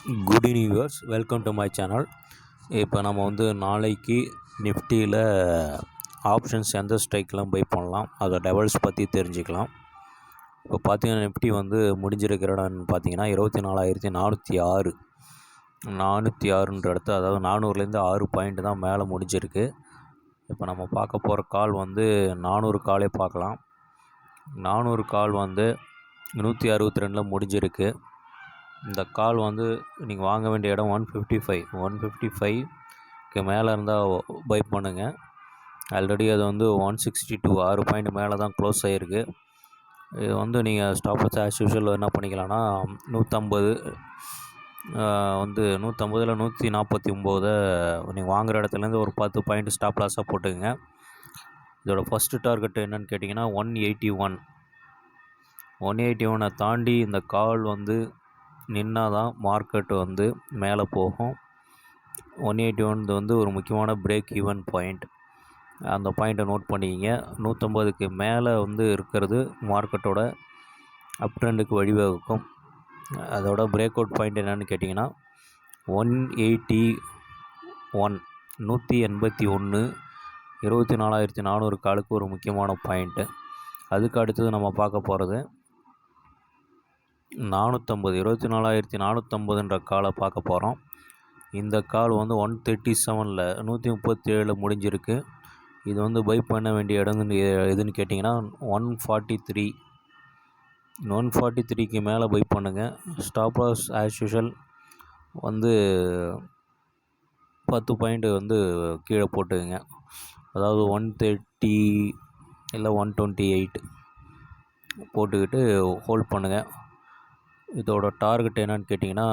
Good evening viewers, welcome to my channel. இப்போ நம்ம வந்து நாளைக்கு நிஃப்டியில் ஆப்ஷன்ஸ் எந்த ஸ்ட்ரைக்கெலாம் பை பண்ணலாம், அதோட லெவல்ஸ் பற்றி தெரிஞ்சுக்கலாம். இப்போ பார்த்தீங்கன்னா நிஃப்டி வந்து முடிஞ்சிருக்கிற இடம்னு பார்த்தீங்கன்னா 24,406 406ன்ற இடத்து, அதாவது 400லேருந்து 6 பாயிண்ட் தான் மேலே முடிஞ்சிருக்கு. இப்போ நம்ம பார்க்க போகிற கால் வந்து 400 காலே பார்க்கலாம். 400 கால் வந்து 162 முடிஞ்சிருக்கு. இந்த கால் வந்து நீங்கள் வாங்க வேண்டிய இடம் 155க்கு மேலே இருந்தால் பை பண்ணுங்கள். ஆல்ரெடி அது வந்து 162 6 பாயிண்ட் மேலே தான் க்ளோஸ் ஆகிருக்கு. இது வந்து நீங்கள் ஸ்டாப் ஆஸ் யூஷுவல் என்ன பண்ணிக்கலாம்னா 150 வந்து 150 149 நீங்கள் வாங்குகிற இடத்துலேருந்து ஒரு 10 பாயிண்ட் ஸ்டாப் லாஸாக போட்டுக்கங்க. இதோட ஃபஸ்ட்டு டார்கெட் என்னென்னு கேட்டிங்கன்னா 181 தாண்டி இந்த கால் வந்து நின்னா தான் மார்க்கெட்டு வந்து மேலே போகும். 181 வந்து ஒரு முக்கியமான பிரேக் ஈவன் பாயிண்ட். அந்த பாயிண்ட்டை நோட் பண்ணிக்கிங்க. 150க்கு மேலே வந்து இருக்கிறது மார்க்கெட்டோட அப் ட்ரெண்டுக்கு வழிவகுக்கும். அதோட பிரேக் அவுட் பாயிண்ட் என்னென்னு கேட்டிங்கன்னா 181 24,400 காலுக்கு ஒரு முக்கியமான பாயிண்ட்டு. அதுக்கு அடுத்தது நம்ம பார்க்க போகிறது 450 24,450ன்ற காலை பார்க்க போகிறோம். இந்த கால் வந்து 137 137 முடிஞ்சிருக்கு. இது வந்து பை பண்ண வேண்டிய இடம் எதுன்னு கேட்டிங்கன்னா 143க்கு மேலே பை பண்ணுங்கள். ஸ்டாப் லாஸ் ஆஸ் யூஷுவல் வந்து 10 பாயிண்ட் வந்து கீழே போட்டுக்குங்க. அதாவது 130 இல்லை 128 போட்டுக்கிட்டு ஹோல்ட் பண்ணுங்கள். இதோட டார்கெட் என்னன்னு கேட்டிங்கன்னா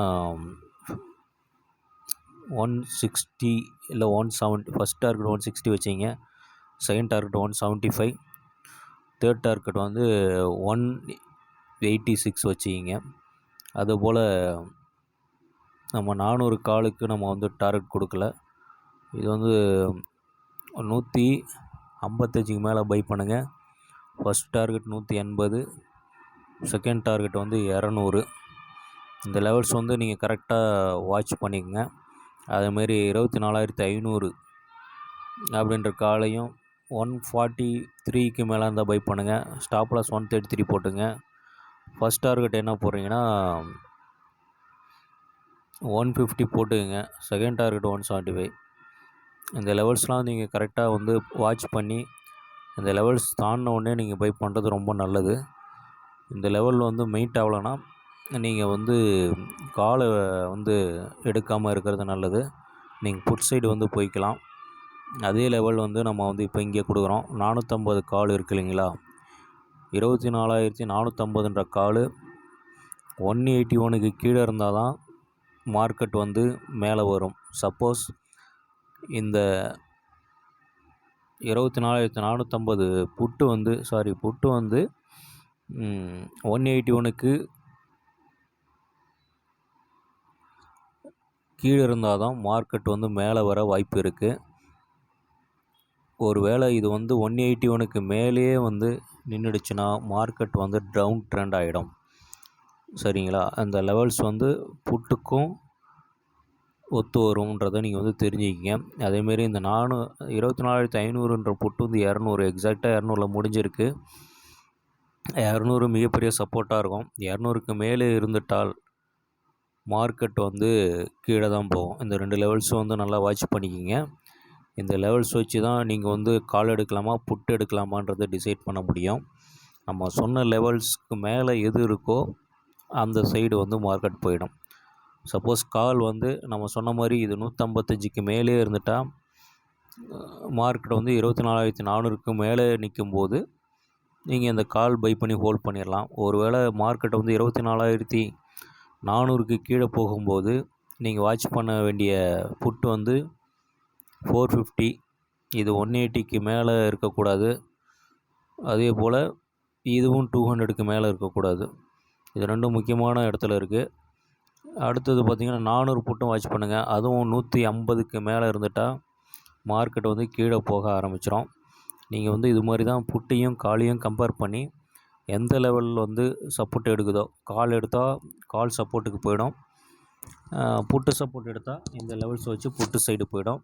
160 இல்லை 170. ஃபஸ்ட் டார்கெட் 160 வச்சிங்க, செகண்ட் டார்கெட் 175, தேர்ட் டார்கெட் வந்து 186 வச்சுக்கிங்க. அதுபோல் நம்ம 400 காலுக்கு நம்ம வந்து டார்கெட் கொடுக்கல. இது வந்து 155க்கு மேலே பை பண்ணுங்கள். ஃபஸ்ட் டார்கெட் 180, செகண்ட் டார்கெட் வந்து 200. இந்த லெவல்ஸ் வந்து நீங்கள் கரெக்டாக வாட்ச் பண்ணிக்கங்க. அதேமாரி 24,500 அப்படின்ற காலையும் 143க்கு மேலே இருந்தால் பை பண்ணுங்கள். ஸ்டாப் லாஸ் 133 போட்டுங்க. ஃபஸ்ட் டார்கெட் என்ன போடுறீங்கன்னா 150 போட்டுக்குங்க. Second target 175. இந்த லெவல்ஸ்லாம் நீங்கள் கரெக்டாக வந்து வாட்ச் பண்ணி இந்த லெவல்ஸ் தாண்டின உடனே நீங்கள் பை பண்ணுறது ரொம்ப நல்லது. இந்த லெவல் வந்து மெயிட் ஆகலைன்னா நீங்கள் வந்து காலை வந்து எடுக்காமல் இருக்கிறது நல்லது. நீங்கள் புட் சைடு வந்து போய்க்கலாம். அதே லெவல் வந்து நம்ம வந்து இப்போ இங்கே கொடுக்குறோம். 450 கால் இருக்குது இல்லைங்களா, 24,450ன்ற கால் 181க்கு கீழே இருந்தால் தான் மார்க்கெட் வந்து மேலே வரும். சப்போஸ் இந்த 24,450 புட்டு வந்து 181க்கு கீழே இருந்தால் தான் மார்க்கெட் வந்து மேலே வர வாய்ப்பு இருக்குது. ஒரு வேளை இது வந்து 181க்கு மேலேயே வந்து நின்றுடுச்சுன்னா மார்க்கெட் வந்து டவுன் ட்ரெண்ட் ஆகிடும். சரிங்களா? அந்த லெவல்ஸ் வந்து புட்டுக்கும் ஒத்து வரும்ன்றதை நீங்கள் வந்து தெரிஞ்சுக்கிங்க. அதேமாரி இந்த 24,500ன்ற புட்டு வந்து 200 எக்ஸாக்டாக 200ல் முடிஞ்சிருக்கு. 200 மிகப்பெரிய சப்போர்ட்டாக இருக்கும். 200க்கு மேலே இருந்துட்டால் மார்க்கெட் வந்து கீழே தான் போகும். இந்த 2 லெவல்ஸும் வந்து நல்லா வாட்ச் பண்ணிக்கிங்க. இந்த லெவல்ஸ் வச்சு தான் நீங்கள் வந்து கால் எடுக்கலாமா புட்டு எடுக்கலாமான்றதை டிசைட் பண்ண முடியும். நம்ம சொன்ன லெவல்ஸ்க்கு மேலே எது இருக்கோ அந்த சைடு வந்து மார்க்கெட் போயிடும். சப்போஸ் கால் வந்து நம்ம சொன்ன மாதிரி இது 155க்கு மேலே இருந்துட்டால் மார்க்கெட் வந்து 24,400க்கு மேலே நிற்கும்போது நீங்கள் இந்த கால் பை பண்ணி ஹோல்ட் பண்ணிடலாம். ஒருவேளை மார்க்கெட் வந்து 24,400க்கு கீழே போகும்போது நீங்கள் வாட்ச் பண்ண வேண்டிய புட்டு வந்து 450. இது 180க்கு மேலே இருக்கக்கூடாது. அதே போல் இதுவும் 200க்கு மேலே இருக்கக்கூடாது. இது ரெண்டும் முக்கியமான இடத்துல இருக்குது. அடுத்தது பார்த்திங்கன்னா 400 புட்டும் வாட்ச் பண்ணுங்கள். அதுவும் 150க்கு மேலே இருந்துட்டால் மார்க்கெட் வந்து கீழே போக ஆரம்பிச்சிடும். நீங்கள் வந்து இது மாதிரி தான் புட்டையும் காலையும் கம்பேர் பண்ணி எந்த லெவலில் வந்து சப்போர்ட் எடுக்குதோ, கால் எடுத்தால் கால் சப்போர்ட்டுக்கு போயிடும். புட்டு சப்போர்ட் எடுத்தால் இந்த லெவல்ஸ் வச்சு புட்டு சைடு போயிடும்.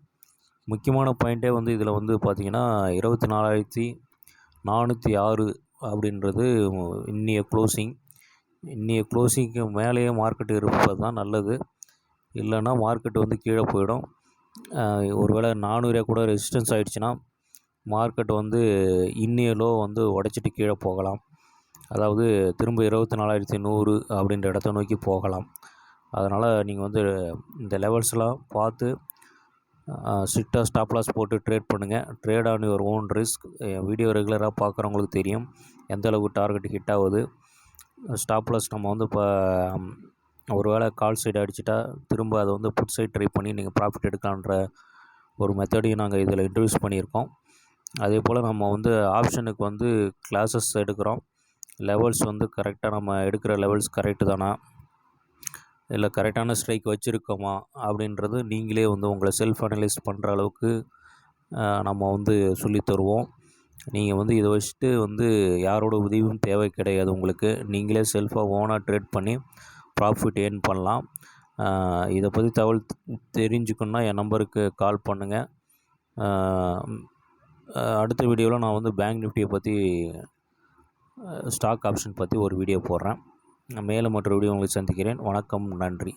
முக்கியமான பாயிண்ட்டே வந்து இதில் வந்து பார்த்திங்கன்னா 24,406 அப்படின்றது இன்னைய க்ளோசிங்க்கு மேலேயே மார்க்கெட் இருப்பது தான் நல்லது. இல்லைன்னா மார்க்கெட் வந்து கீழே போயிடும். ஒருவேளை 400 கூட ரெசிஸ்டன்ஸ் ஆகிடுச்சுன்னா மார்க்கெட் வந்து இன்னைய லோ வந்து உடச்சிட்டு கீழே போகலாம். அதாவது திரும்ப 24,100 அப்படின்ற இடத்த நோக்கி போகலாம். அதனால் நீங்கள் வந்து இந்த லெவல்ஸ்லாம் பார்த்து ஸ்ட்ரிக்டாக ஸ்டாப் லாஸ் போட்டு ட்ரேட் பண்ணுங்கள். Trade on your own risk. Video ரெகுலராக பார்க்குறவங்களுக்கு தெரியும் எந்த அளவுக்கு டார்கெட் ஹிட் ஆகுது. ஸ்டாப் லாஸ் நம்ம வந்து இப்போ ஒரு வேளை கால் சைடு அடிச்சுட்டா திரும்ப அதை வந்து புட் சைடு ட்ரை பண்ணி நீங்கள் ப்ராஃபிட் எடுக்கலான்ற ஒரு மெத்தடையும் நாங்கள் இதில் இன்ட்ரடியூஸ் பண்ணியிருக்கோம். அதே போல் நம்ம வந்து ஆப்ஷனுக்கு வந்து கிளாஸஸ் எடுக்கிறோம். லெவல்ஸ் வந்து கரெக்டாக நம்ம எடுக்கிற லெவல்ஸ் கரெக்டு தானா, இல்லை கரெக்டான ஸ்ட்ரைக் வச்சுருக்கோமா அப்படின்றது நீங்களே வந்து உங்களை செல்ஃப் அனலைஸ் பண்ணுற அளவுக்கு நம்ம வந்து சொல்லித்தருவோம். நீங்கள் வந்து இதை வச்சுட்டு வந்து யாரோட உதவியும் தேவை கிடையாது. உங்களுக்கு நீங்களே செல்ஃபாக ஓனாக ட்ரேட் பண்ணி ப்ராஃபிட் ஏர்ன் பண்ணலாம். இதை பற்றி தகவல் தெரிஞ்சுக்கணுன்னா என் நம்பருக்கு கால் பண்ணுங்கள். அடுத்த வீடியோவில் நான் வந்து பேங்க் நிஃப்டியை பற்றி ஸ்டாக் ஆப்ஷன் பற்றி ஒரு வீடியோ போடுறேன். மேலும் மற்ற வீடியோ உங்களை சந்திக்கிறேன். வணக்கம், நன்றி.